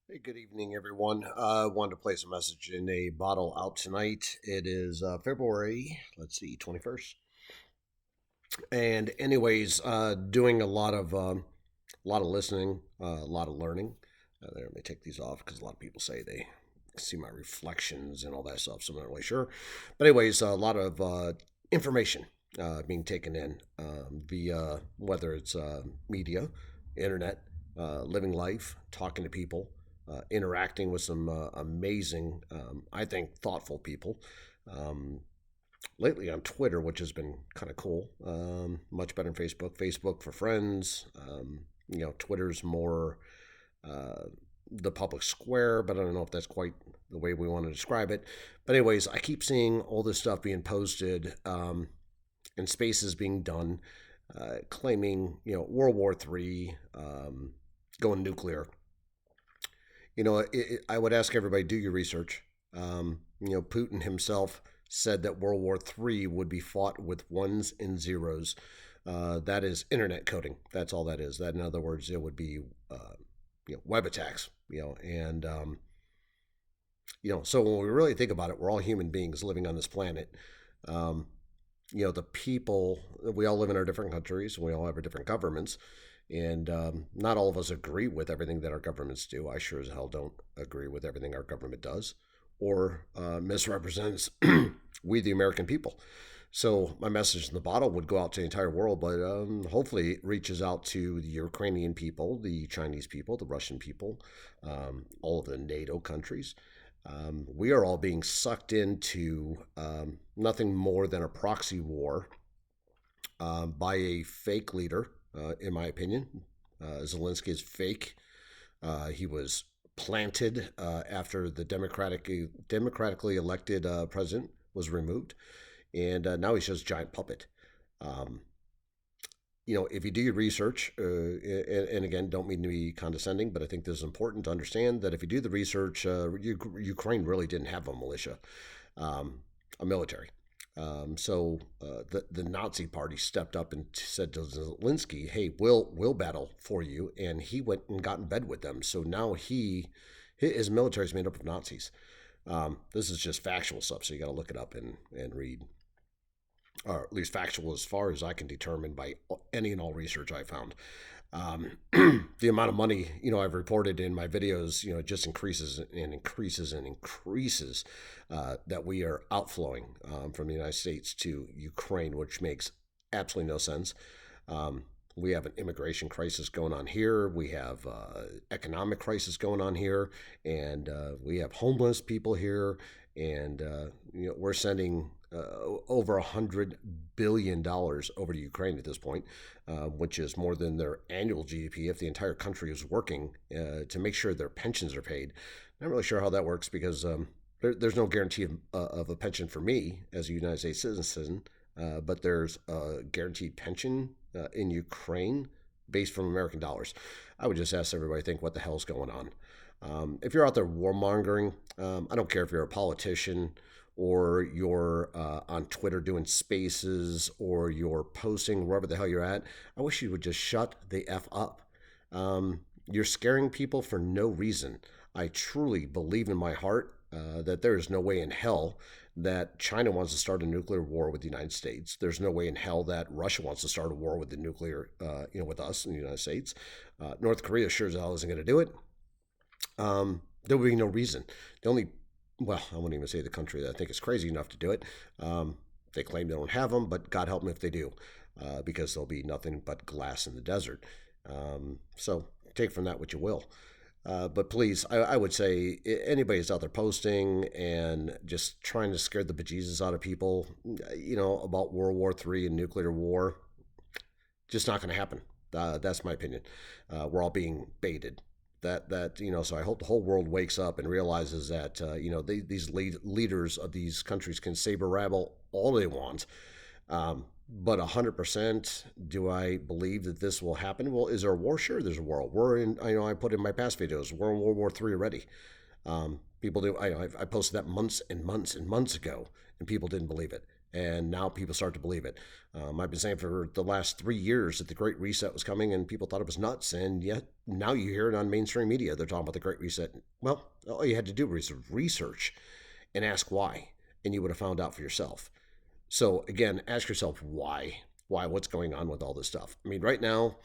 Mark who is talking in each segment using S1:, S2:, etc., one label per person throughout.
S1: Hey, good evening, everyone. Wanted to place a message in a bottle out tonight. It is February, let's see, 21st. And anyways, doing a lot of listening, a lot of learning. There, let me take these off because a lot of people say they see my reflections and all that stuff, so I'm not really sure. But anyways, a lot of information being taken in via whether it's media, internet, living life, talking to people, interacting with some amazing, I think, thoughtful people. Um, Lately on Twitter, which has been kind of cool. Much better than Facebook. Facebook for friends. Twitter's more uh, the public square, but I don't know if that's quite the way we want to describe it. But anyways, I keep seeing all this stuff being posted and spaces being done, claiming World War III, going nuclear. I would ask everybody, do your research. Putin himself said that World War III would be fought with ones and zeros. That is internet coding. That's all that is. That, in other words, it would be web attacks. So when we really think about it, we're all human beings living on this planet. Um, the people, we all live in our different countries, and we all have our different governments. And not all of us agree with everything that our governments do. I sure as hell don't agree with everything our government does or misrepresents we, the American people. So my message in the bottle would go out to the entire world, but hopefully it reaches out to the Ukrainian people, the Chinese people, the Russian people, all of the NATO countries. We are all being sucked into nothing more than a proxy war by a fake leader, in my opinion. Zelensky is fake. He was planted after the democratically elected president was removed, and now he's just a giant puppet. Um, if you do your research, and again, don't mean to be condescending, but I think this is important to understand that if you do the research, Ukraine really didn't have a militia, a military. The Nazi party stepped up and said to Zelensky, "Hey, we'll battle for you," and he went and got in bed with them. So now his military is made up of Nazis. This is just factual stuff, so you got to look it up and read, or at least factual as far as I can determine by any and all research I found. The amount of money I've reported in my videos, it just increases and increases and increases that we are outflowing from the United States to Ukraine, which makes absolutely no sense. We have an immigration crisis going on here. We have economic crisis going on here, and we have homeless people here, and we're sending over $100 billion over to Ukraine at this point, which is more than their annual GDP if the entire country is working to make sure their pensions are paid. Not really sure how that works because there's no guarantee of a pension for me as a United States citizen, but there's a guaranteed pension in Ukraine based from American dollars. I would just ask everybody to think what the hell's going on. If you're out there warmongering, I don't care if you're a politician or you're on Twitter doing spaces or you're posting wherever the hell you're at. I wish you would just shut the F up. You're scaring people for no reason. I truly believe in my heart that there is no way in hell that China wants to start a nuclear war with the United States. There's no way in hell that Russia wants to start a war with the nuclear, with us in the United States. North Korea sure as hell isn't going to do it. There would be no reason. The only, well, I won't even say the country that I think is crazy enough to do it. They claim they don't have them, but God help them if they do, because there'll be nothing but glass in the desert. So take from that what you will. But please, I would say anybody that's out there posting and just trying to scare the bejesus out of people, about World War III and nuclear war, just not going to happen. That's my opinion. We're all being baited. So I hope the whole world wakes up and realizes that these leaders of these countries can saber rabble all they want, but 100%, do I believe that this will happen? Well, is there a war? Sure, there's a war. We're in. I put in my past videos. We're in World War III already. People do. I posted that months and months and months ago, and people didn't believe it. And now people start to believe it. I've been saying for the last 3 years that the Great Reset was coming, and people thought it was nuts. And yet now you hear it on mainstream media. They're talking about the Great Reset. Well, all you had to do was research and ask why, and you would have found out for yourself. So again, ask yourself why. Why? What's going on with all this stuff? I mean, right now,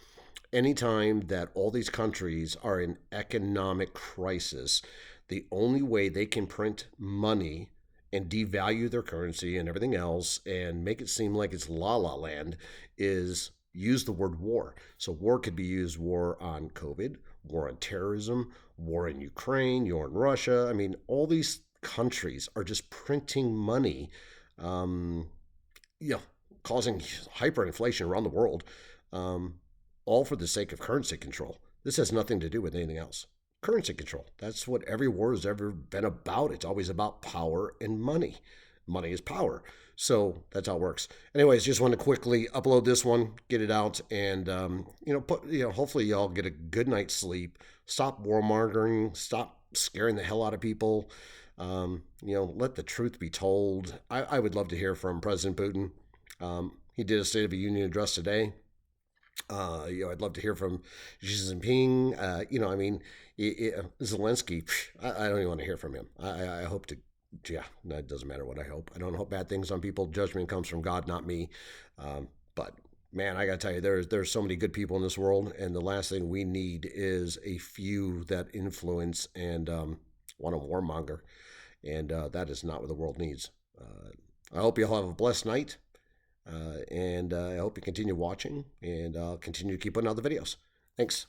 S1: anytime that all these countries are in economic crisis, the only way they can print money and devalue their currency and everything else and make it seem like it's la la land is use the word war. So war could be used war on COVID, war on terrorism, war in Ukraine, war in Russia. I mean, all these countries are just printing money, um, you know, causing hyperinflation around the world. Um, all for the sake of currency control. This has nothing to do with anything else. Currency control. That's what every war has ever been about. It's always about power and money. Money is power. So that's how it works. Anyways, just want to quickly upload this one, get it out, and hopefully y'all get a good night's sleep. Stop warmongering. Stop scaring the hell out of people. Let the truth be told. I would love to hear from President Putin. He did a State of the Union address today. I'd love to hear from Xi Jinping. Zelensky. I don't even want to hear from him. I hope to. Yeah, it doesn't matter what I hope. I don't hope bad things on people. Judgment comes from God, not me. But man, I gotta tell you, there's so many good people in this world, and the last thing we need is a few that influence and want to warmonger, and that is not what the world needs. I hope you all have a blessed night. And I hope you continue watching, and I'll continue to keep putting out the videos. Thanks.